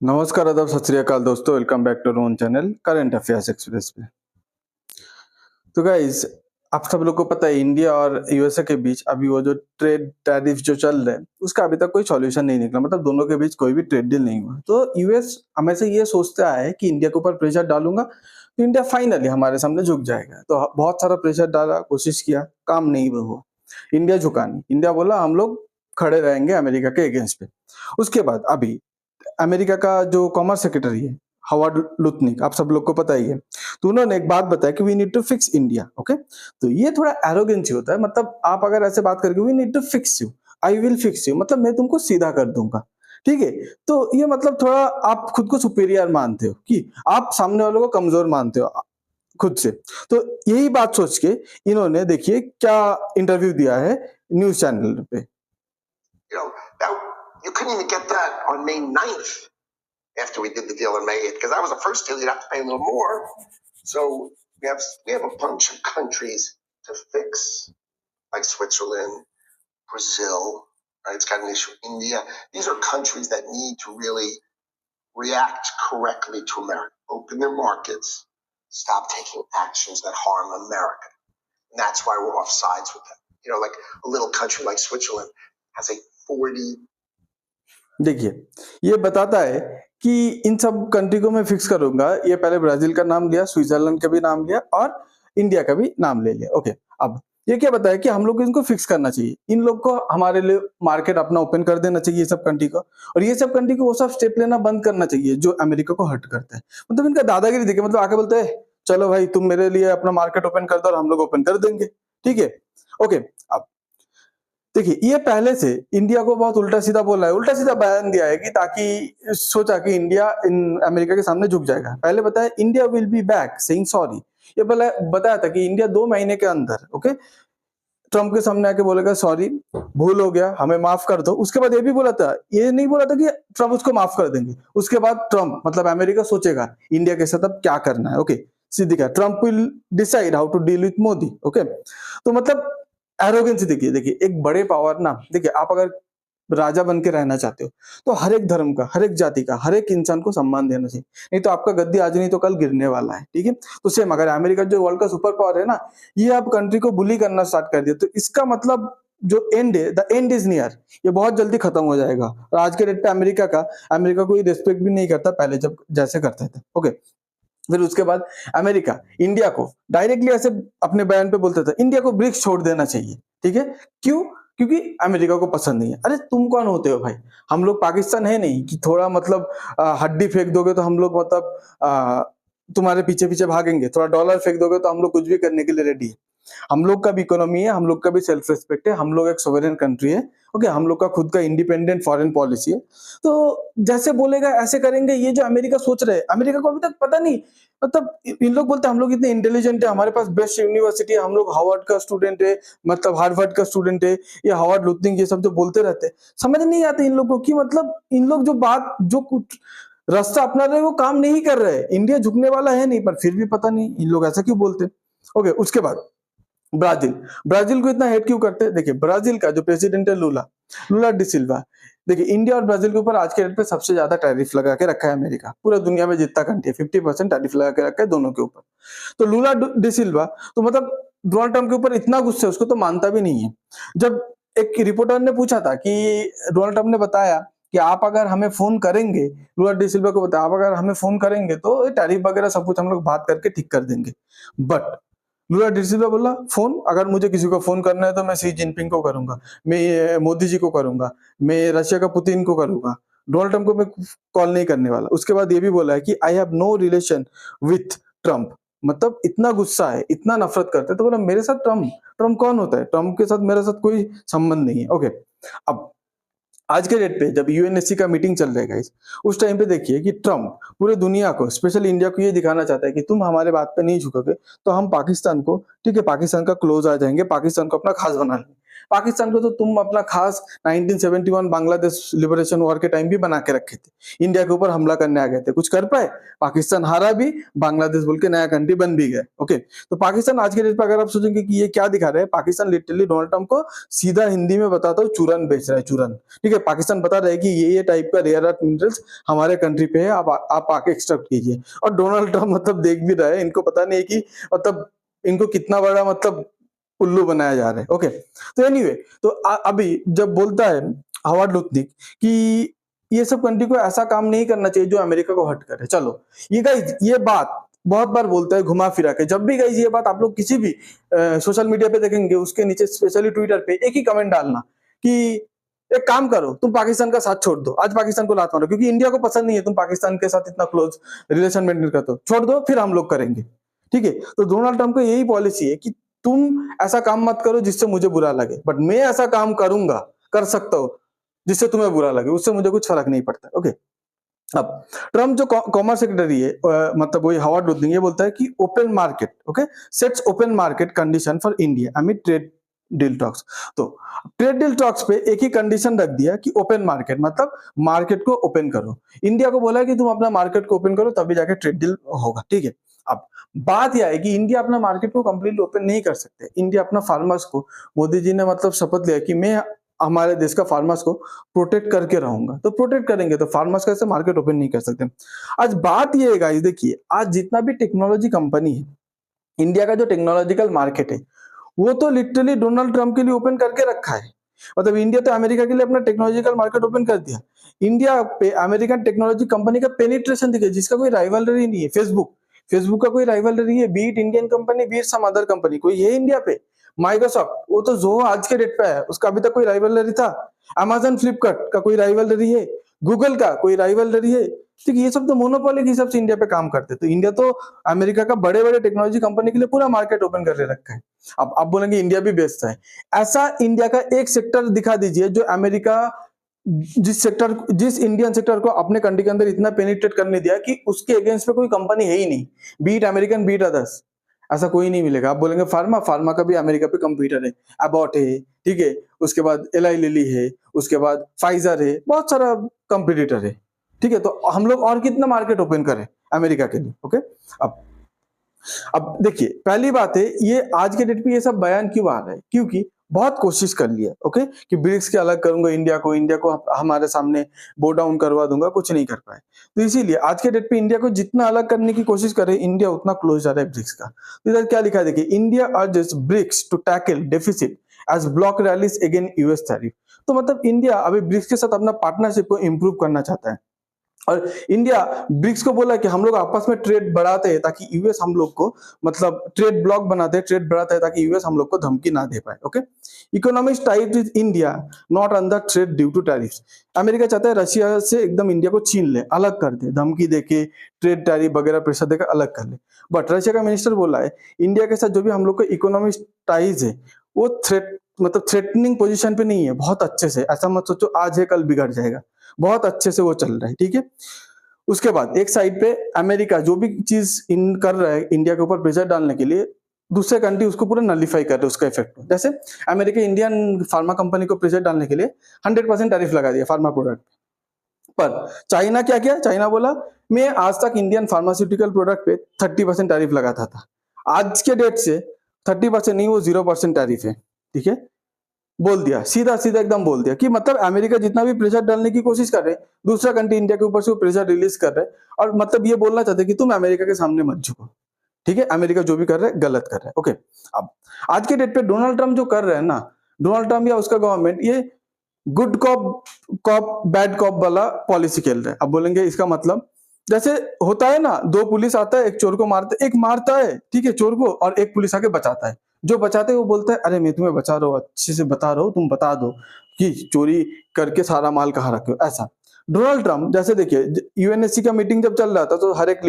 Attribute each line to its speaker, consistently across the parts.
Speaker 1: नमस्कार, आदाब, सत श्री अकाल दोस्तों। Welcome back to own channel current affairs express पे। तो गाइस, आप सब लोग को पता है इंडिया और यूएसए के बीच अभी वो जो ट्रेड टैरिफ जो चल रहे हैं उसका अभी तक कोई सॉल्यूशन नहीं निकला। मतलब दोनों के बीच कोई भी ट्रेड डील नहीं हुआ। तो यूएस हमेशा ये सोचता है कि इंडिया के ऊपर प्रेशर डालूंगा तो इंडिया फाइनली हमारे सामने झुक जाएगा। तो बहुत सारा प्रेशर डाला, कोशिश किया, काम नहीं हुआ। इंडिया झुका नहीं। इंडिया बोला हम लोग खड़े रहेंगे अमेरिका के अगेंस्ट पे। उसके बाद अभी अमेरिका का जो कॉमर्स सेक्रेटरी है हावर्ड लुतनिक, आप सब लोग को पता ही है। तो उन्होंने एक बात बताया कि we need to fix India. Okay, तो ये थोड़ा एरोगेंसी होता है। मतलब आप अगर ऐसे बात करके we need to fix you, I will fix you, मतलब मैं तुमको सीधा कर दूंगा। ठीक है, तो ये मतलब थोड़ा आप खुद को सुपीरियर मानते हो कि आप सामने वालों को कमजोर मानते हो खुद से। तो यही बात सोच के इन्होंने देखिए क्या इंटरव्यू दिया है न्यूज चैनल पे।
Speaker 2: Now, you couldn't even get that on May 9th after we did the deal on May 8th, because that was the first deal. You'd have to pay a little more. So we have a bunch of countries to fix, like Switzerland, Brazil, right? It's got an issue. India. These are countries that need to really react correctly to America. Open their markets. Stop taking actions that harm America. And that's why we're off sides with them. Like a little country like Switzerland has a 40.
Speaker 1: देखिए, ये बताता है कि इन सब country को मैं fix करूंगा। ये पहले ब्राजील का नाम लिया, स्विट्जरलैंड का भी नाम लिया और इंडिया का भी नाम ले लिया। ओके, अब ये क्या बताया कि हम लोग इनको फिक्स करना चाहिए। इन लोग को हमारे लिए मार्केट अपना ओपन कर देना चाहिए, ये सब कंट्री को। और ये सब कंट्री को वो सब स्टेप लेना बंद करना चाहिए जो अमेरिका को हर्ट करता है। मतलब इनका दादागिरी देखिए, मतलब आके बोलते हैं चलो भाई तुम मेरे लिए अपना मार्केट ओपन कर दो और हम लोग ओपन कर देंगे। ठीक है, ओके। अब देखिए, ये पहले से इंडिया को बहुत उल्टा सीधा बोला है, उल्टा सीधा बयान दिया है कि ताकि सोचा कि इंडिया इन अमेरिका के सामने झुक जाएगा। पहले बताया India will be back saying sorry. ये पहले बताया था कि इंडिया 2 महीने के अंदर, ओके, ट्रम्प के सामने आके बोलेगा सॉरी, भूल हो गया, हमें माफ कर दो। उसके बाद ये भी बोला था, ये नहीं बोला था कि ट्रम्प उसको माफ कर देंगे। उसके बाद ट्रम्प मतलब अमेरिका सोचेगा इंडिया के साथ अब क्या करना है। ओके, सीधी कहा Trump will decide how to deal with Modi. Okay, तो मतलब एरोगेंसी देखिए। देखिए, एक बड़े पावर ना, देखिए आप अगर राजा बन के रहना चाहते हो तो हर एक धर्म का, हर एक जाति का, हर एक इंसान को सम्मान देना चाहिए। नहीं तो आपका गद्दी आज नहीं तो कल गिरने वाला है। ठीक है, तो सेम अगर अमेरिका जो वर्ल्ड का सुपर पावर है ना, ये आप कंट्री को बुली करना स्टार्ट कर दिया तो इसका मतलब जो एंड है, द एंड इज नियर, ये बहुत जल्दी खत्म हो जाएगा। और आज के डेट पे अमेरिका कोई रिस्पेक्ट भी नहीं करता पहले जब जैसे करते थे। ओके, फिर उसके बाद अमेरिका इंडिया को डायरेक्टली ऐसे अपने बयान पे बोलता था इंडिया को ब्रिक्स छोड़ देना चाहिए। ठीक है, क्यों? क्योंकि अमेरिका को पसंद नहीं है। अरे तुम कौन होते हो भाई? हम लोग पाकिस्तान है नहीं कि थोड़ा मतलब हड्डी फेंक दोगे तो हम लोग मतलब तुम्हारे पीछे पीछे भागेंगे। थोड़ा डॉलर फेंक दोगे तो हम लोग कुछ भी करने के लिए रेडी है। हम लोग का भी इकोनॉमी है, हम लोग का भी सेल्फ रिस्पेक्ट है, हम लोग एक सोवरेन कंट्री है। ओके, हम लोग का खुद का इंडिपेंडेंट फॉरेन पॉलिसी है। तो जैसे बोलेगा ऐसे करेंगे। ये जो अमेरिका सोच रहे हैं, अमेरिका को अभी तक पता नहीं। मतलब इन लोग बोलते हैं हम लोग इतने इंटेलिजेंट है, हमारे पास बेस्ट यूनिवर्सिटी है, हम लोग हार्वर्ड का स्टूडेंट है, मतलब हार्वर्ड का स्टूडेंट है, ये हार्वर्ड लुतनिक, ये सब जो बोलते रहते हैं। समझ नहीं आते इन लोग को कि मतलब इन लोग जो बात जो कुछ रास्ता अपना रहे वो काम नहीं कर रहे। इंडिया झुकने वाला है नहीं, पर फिर भी पता नहीं इन लोग ऐसा क्यों बोलते। ओके, उसके बाद ब्राजील। ब्राजील को इतना हेट क्यों करते हैं? देखिए, ब्राजील का जो प्रेसिडेंट है लूला डी सिल्वा। देखिए, इंडिया और ब्राजील के ऊपर आज के डेट पे सबसे ज्यादा टैरिफ लगा के रखा है अमेरिका। पूरा दुनिया में जितना कंट्री है 50% टैरिफ लगा के रखा है दोनों के ऊपर। तो लूला डी सिल्वा तो मतलब डोनाल्ड ट्रम्प के ऊपर इतना गुस्सा है, उसको तो मानता भी नहीं है। जब एक रिपोर्टर ने पूछा था कि डोनाल्ड ट्रम्प ने बताया कि आप अगर हमें फोन करेंगे, लूला डी सिल्वा को बताया आप अगर हमें फोन करेंगे तो टैरिफ वगैरह सब कुछ हम लोग बात करके ठीक कर देंगे। बट लूला डी सिल्वा बोला फोन अगर मुझे किसी को फोन करना है तो मैं शी जिनपिंग को करूंगा, मैं मोदी जी को करूंगा, मैं रशिया का पुतिन को करूंगा, डोनाल्ड ट्रम्प को मैं कॉल नहीं करने वाला। उसके बाद ये भी बोला है कि I have no relation with Trump. मतलब इतना गुस्सा है, इतना नफरत करते हैं। तो बोला मेरे साथ ट्रम्प ट्रम्प कौन होता है? ट्रम्प के साथ मेरे साथ कोई संबंध नहीं है। ओके, अब आज के डेट पे जब यूएनएससी का मीटिंग चल रहा है गाइस, उस टाइम पे देखिए कि ट्रम्प पूरे दुनिया को, स्पेशली इंडिया को ये दिखाना चाहता है कि तुम हमारे बात पे नहीं झुकोगे तो हम पाकिस्तान को, ठीक है, पाकिस्तान का क्लोज आ जाएंगे, पाकिस्तान को अपना खास बना लेंगे। पाकिस्तान को तो तुम अपना खास 1971 बांग्लादेश लिबरेशन वॉर के टाइम भी बना के रखे थे, इंडिया के ऊपर हमला करने आ गए थे, कुछ कर पाए? पाकिस्तान हारा भी, बांग्लादेश बोल के नया कंट्री बन भी गया। ओके, तो पाकिस्तान आज के डेट पे अगर आप सोचेंगे कि ये क्या दिखा रहा है, पाकिस्तान लिटरली डोनाल्ड ट्रम्प को सीधा हिंदी में बताता हूँ चूरन बेच रहा है, चूरन। ठीक है, पाकिस्तान बता रहा है कि ये टाइप का रेयर अर्थ मिनरल्स हमारे कंट्री पे है, आप आके एक्सट्रैक्ट कीजिए। और डोनाल्ड ट्रम्प मतलब देख भी रहा है, इनको पता नहीं है कि मतलब इनको कितना बड़ा मतलब उल्लू बनाया जा रहा है। ओके, तो एनीवे, तो अभी जब बोलता है हावर्ड लुत्निक कि ये सब कंट्री को ऐसा काम नहीं करना चाहिए जो अमेरिका को हर्ट करे। चलो, ये गाइस ये बात बहुत बार बोलता है घुमा फिरा के। जब भी गाइस ये बात आप लोग किसी भी सोशल मीडिया पे देखेंगे, उसके नीचे स्पेशली ट्विटर पे एक ही कमेंट डालना कि एक काम करो, तुम पाकिस्तान का साथ छोड़ दो, आज पाकिस्तान को लात मारो, क्योंकि इंडिया को पसंद नहीं है तुम पाकिस्तान के साथ इतना क्लोज रिलेशन मेंटेन करते हो, छोड़ दो, फिर हम लोग करेंगे। ठीक है, तो डोनाल्ड ट्रम्प का यही पॉलिसी है कि तुम ऐसा काम मत करो जिससे मुझे बुरा लगे, बट मैं ऐसा काम करूंगा, कर सकता हूं जिससे तुम्हें बुरा लगे, उससे मुझे कुछ फर्क नहीं पड़ता। ओके, अब ट्रम्प जो कॉमर्स सेक्रेटरी है, मतलब वही हावर्ड लुत्निक, ये बोलता है कि open market, okay, sets open market condition for India amid trade deal talks. तो ट्रेड डील टॉक्स पे एक ही कंडीशन रख दिया कि ओपन मार्केट, मतलब मार्केट को ओपन करो। इंडिया को बोला है कि तुम अपना मार्केट को ओपन करो तभी जाके ट्रेड डील होगा। ठीक है, अब बात यह है कि इंडिया अपना मार्केट को कंप्लीटली ओपन नहीं कर सकते। इंडिया अपना फार्मर्स को, मोदी जी ने मतलब शपथ लिया कि मैं हमारे देश का फार्मर्स को प्रोटेक्ट करके रहूंगा, तो प्रोटेक्ट करेंगे तो फार्मर्स कैसे मार्केट ओपन नहीं कर सकते। आज बात ये है गाइस, देखिए आज जितना भी टेक्नोलॉजी कंपनी है, इंडिया का जो टेक्नोलॉजिकल मार्केट है वो तो लिटरली डोनाल्ड ट्रम्प के लिए ओपन करके रखा है। मतलब इंडिया तो अमेरिका के लिए अपना टेक्नोलॉजिकल मार्केट ओपन कर दिया। इंडिया पे अमेरिकन टेक्नोलॉजी कंपनी का पेनिट्रेशन देखिए, जिसका कोई राइवलरी नहीं है। फेसबुक का कोई राइवलरी है, beat Indian company, beat some other company, कोई है इंडिया पे? माइक्रोसॉफ्ट, वो तो जो आज के डेट पे है, उसका अभी तक कोई राइवलरी था? अमेजन फ्लिपकार्ट का कोई राइवलरी है? गूगल का कोई राइवलरी है? ठीक है, ये सब तो मोनोपोली के हिसाब से इंडिया पे काम करते, तो इंडिया तो अमेरिका का बड़े बड़े टेक्नोलॉजी कंपनी के लिए पूरा मार्केट ओपन करके रखा है। अब आप बोलेंगे इंडिया भी बेचता है, ऐसा इंडिया का एक सेक्टर दिखा दीजिए जो अमेरिका जिस इंडियन सेक्टर को अपने कंट्री के अंदर इतना पेनिट्रेट करने दिया कि उसके अगेंस्ट पे कोई कंपनी है ही नहीं, बीट अमेरिकन बीट अदर्स, ऐसा कोई नहीं मिलेगा। आप बोलेंगे फार्मा का भी अमेरिका पे कंप्यूटर है, अबॉट है, ठीक है, उसके बाद एलाई लिली है, उसके बाद फाइजर है, बहुत सारा कंपटीटर है। ठीक है, तो हम लोग और कितना मार्केट ओपन करें अमेरिका के लिए। ओके, अब देखिए, पहली बात है, ये आज के डेट पे ये सब बयान क्यों आ रहा है? क्योंकि बहुत कोशिश कर लिया, ओके, कि ब्रिक्स के अलग करूंगा इंडिया को हमारे सामने बो डाउन करवा दूंगा, कुछ नहीं कर पाए। तो इसीलिए आज के डेट पे इंडिया को जितना अलग करने की कोशिश करे, इंडिया उतना क्लोज जा रहा है ब्रिक्स का। तो इधर क्या लिखा है देखिए, India urges BRICS to tackle deficit as bloc rallies again US tariff. तो मतलब इंडिया अभी ब्रिक्स के साथ अपना पार्टनरशिप को इंप्रूव करना चाहता है, और इंडिया ब्रिक्स को बोला कि हम लोग आपस में ट्रेड बढ़ाते हैं ताकि यूएस हम लोग को, मतलब ट्रेड ब्लॉक बनाते हैं, ट्रेड बढ़ाते हैं ताकि यूएस हम लोग को धमकी ना दे पाए। Okay, economics tied with India not under trade due to tariffs. America चाहता है रशिया से एकदम इंडिया को छीन ले, अलग कर दे, धमकी देके ट्रेड टैरिफ वगैरह प्रेशर देकर अलग कर ले। बट रशिया का मिनिस्टर बोला है इंडिया के साथ जो भी हम लोग को इकोनॉमिक टाइज है वो थ्रेटनिंग पोजीशन पे नहीं है, बहुत अच्छे से, ऐसा मत सोचो आज है कल बिगड़ जाएगा, बहुत अच्छे से वो चल रहा है। ठीक है, उसके बाद एक साइड पे अमेरिका जो भी चीज कर रहा है इंडिया के ऊपर प्रेशर डालने के लिए, दूसरे कंट्री उसको पूरा नलिफाई कर रहे हैं उसका इफेक्ट। जैसे अमेरिका इंडियन फार्मा कंपनी को प्रेशर डालने के लिए 100% टैरिफ लगा दिया फार्मा प्रोडक्ट पर। चाइना क्या किया? चाइना बोला मैं आज तक इंडियन फार्मास्यूटिकल प्रोडक्ट पे 30% टैरिफ लगाता था, आज के डेट से 30% नहीं, वो 0% टैरिफ है। ठीक है, बोल दिया, सीधा सीधा एकदम बोल दिया कि मतलब अमेरिका जितना भी प्रेशर डालने की कोशिश कर रहे हैं, दूसरा कंट्री इंडिया के ऊपर से वो प्रेशर रिलीज कर रहे हैं, और मतलब ये बोलना चाहते हैं कि तुम अमेरिका के सामने मत झुको। ठीक है, अमेरिका जो भी कर रहा है गलत कर रहा है। ओके, अब आज के डेट पे डोनाल्ड ट्रम्प जो कर रहे हैं ना, डोनाल्ड ट्रम्प या उसका गवर्नमेंट, ये गुड कॉप बैड कॉप वाला पॉलिसी खेल रहे हैं। अब बोलेंगे इसका मतलब, जैसे होता है ना, दो पुलिस आता है, एक चोर को मारता है, एक मारता है, ठीक है, चोर को, और एक पुलिस आके बचाता है। जो बचाते हैं वो बोलता है अरे मैं तुम्हें बचा रहा हूँ, अच्छे से बता रहा हूँ, तुम बता दो कि चोरी करके सारा माल कहाँ रखे हो। ऐसा डोनाल्ड ट्रम्प, जैसे देखिए यूएनएससी का मीटिंग जब चल रहा था तो हर एक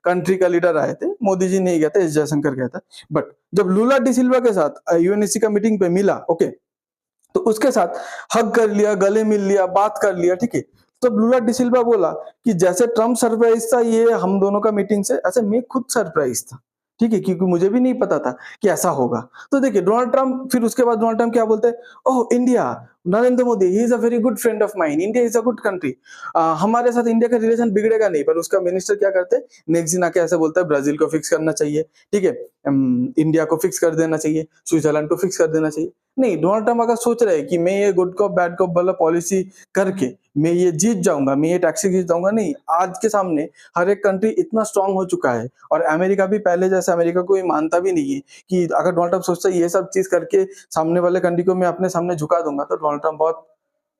Speaker 1: कंट्री का लीडर आए थे, मोदी जी नहीं गया था, एस जयशंकर गया था। बट जब लूला डी सिल्वा के साथ यूएनएससी का मीटिंग पे मिला, ओके, तो उसके साथ हग कर लिया, गले मिल लिया, बात कर लिया। ठीक है, तो लूला डी सिल्वा बोला कि जैसे ट्रम्प सरप्राइज था ये हम दोनों का मीटिंग से, ऐसे मैं खुद सरप्राइज था। ठीक है, क्योंकि मुझे भी नहीं पता था कि ऐसा होगा। तो देखिए डोनाल्ड ट्रम्प, फिर उसके बाद डोनाल्ड ट्रम्प क्या बोलते हैं, oh India, Narendra Modi, he is a very good friend of mine, India is a good country. हमारे साथ इंडिया का रिलेशन बिगड़ेगा नहीं। पर उसका मिनिस्टर क्या करते हैं, नेक्स्ट दिन आके ऐसे बोलता है ब्राजील को फिक्स करना चाहिए, ठीक है, इंडिया को फिक्स कर देना चाहिए, स्विट्जरलैंड को फिक्स कर देना चाहिए। नहीं, डोनाल्ड ट्रम्प अगर सोच रहे हैं कि मैं ये गुड कॉप बैड कॉप वाला पॉलिसी करके मैं ये जीत जाऊंगा, मैं ये टैक्सी जीत जाऊंगा, नहीं, आज के सामने हर एक कंट्री इतना स्ट्रांग हो चुका है। और अमेरिका भी पहले जैसे अमेरिका कोई मानता भी नहीं है कि अगर डोनाल्ड ट्रम्प सोचता है ये सब चीज करके सामने वाले कंट्री को मैं अपने सामने झुका दूंगा, तो डोनाल्ड ट्रम्प बहुत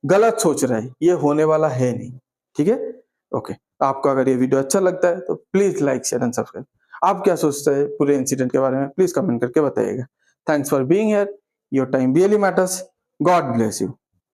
Speaker 1: गलत सोच रहा है, ये होने वाला है नहीं। ठीक है, ओके। आपको अगर ये वीडियो अच्छा लगता है तो please like share and subscribe. आप क्या सोचते हैं पूरे इंसिडेंट के बारे में, प्लीज कमेंट करके बताइएगा। Thanks for being here, your time really matters. God bless you.